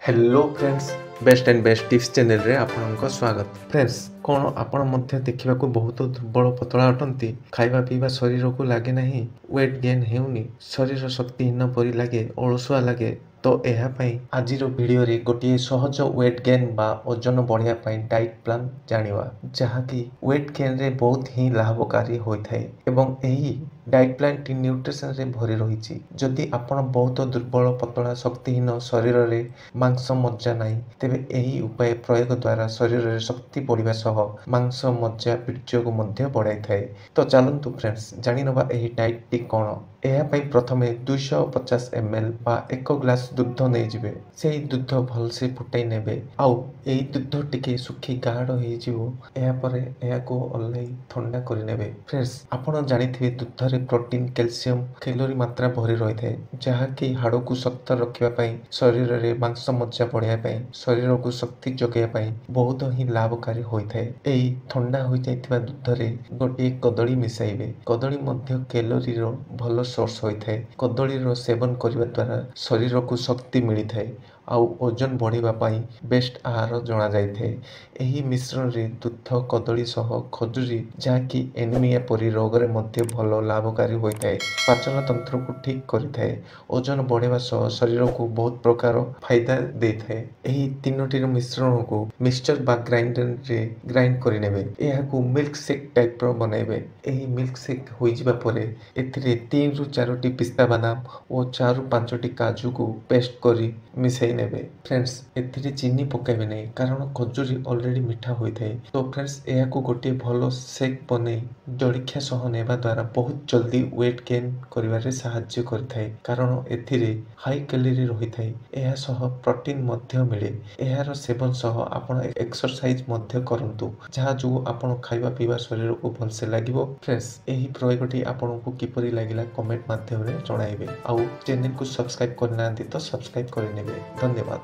Hello friends best and best tips channel रे आपनको स्वागत। Friends कौन आपण मध्य देखा बहुत दुर्बल पतला अटंती खाଇବା पीवा शरीर को लगे नहीं वेट गेन हेउनी शरीर शक्तिहीन परी लगे अलसुआ लगे तो यह आज वीडियो रे गोटे सहज वेट गेन बा ओजन बढ़िया डाइट प्लान जानिवा जहाँकि वेट गेन रे बहुत ही लाभकारी होता है एवं यही डाइट प्लान टी न्यूट्रिशन रे भरी रही। जदि आपण बहुत दुर्बल पतला शक्तिहीन शरीर रे मांस मज्जा नहीं तेबे यही उपाय प्रयोग द्वारा शरीर रे शक्ति बढ़िया सह मांस मज्जा वीर्य को मध्य बढ़ाई थाए। तो चलतु फ्रेंड्स जानी नवा यही डाइट टी कौन। यह प्रथमे 250 ml बा 1 ग्लास दूध नहीं जिबे से दूध भल से फुटाई नेबे आउ यही दूध टिके सुखी गाढ़ हो ओल्लाई ठंडा कर नेबे। फ्रेंड्स आपण जानिथिबे दूध रे प्रोटीन कैल्शियम कैलोरी मात्रा भरी रही है जहाँकि हाड़ को शक्त रखा शरीर रे मांस मज्जा बढ़ाई शरीर को शक्ति जगैया बहुत ही लाभकारी होता है। यही ठंडा हो जाइथिबा दूध रे गोटे कदली मिसाइबे। कदली मध्य कैलोरी रो भल सोर्स होता है। कदली रो सेवन करने द्वारा शरीर को शक्ति मिलता है आउ ओजन बढ़ाई बेस्ट आहार जना जाए। यही मिश्रण रे दूध कदली सह खजुरी जहाँकि एनीमिया परी रोग रे मध्य भल लाभकारी होता है। पाचन तंत्र को ठीक करता है ओजन बढ़ावा सह शरीर को बहुत प्रकार फायदा देता है। यही तीनोटी मिश्रण को मिक्सचर बा ग्राइंडर रे ग्राइंड कर नेबे यह मिल्क शेक टाइप रो बनैबे। यही मिल्क शेक हो जिबा परे एथिरे 3 ରୁ 4ଟି पिस्ता बादाम और 4 ରୁ 5ଟି काजू को पेस्ट करी मिसाई नेबे। फ्रेंड्स एथिरे चीनी पकाइबे नहीं कारण खजुरी ऑलरेडी मीठा होता है। तो फ्रेंड्स यह को गोटे भल शेक बने जलखिया सह नेबा द्वारा बहुत जल्दी वेट गेन करिवारे सहायता करथाय कारण एथिरे हाई कैलोरी रही थाए। यह सह प्रोटीन मध्य मिले। यार सेवन सह आपण एक्सरसाइज मध्य करंतु जहाँ जो आपण खाଇବା पीवा शरीर को भलसे लागिवो। फ्रेंड्स यही प्रयोगटी आपण को किपरि लागिला कमेंट माध्यम रे जणाइबे आउ चैनल को सब्सक्राइब करना तो सब्सक्राइब कर नेबे। धन्यवाद।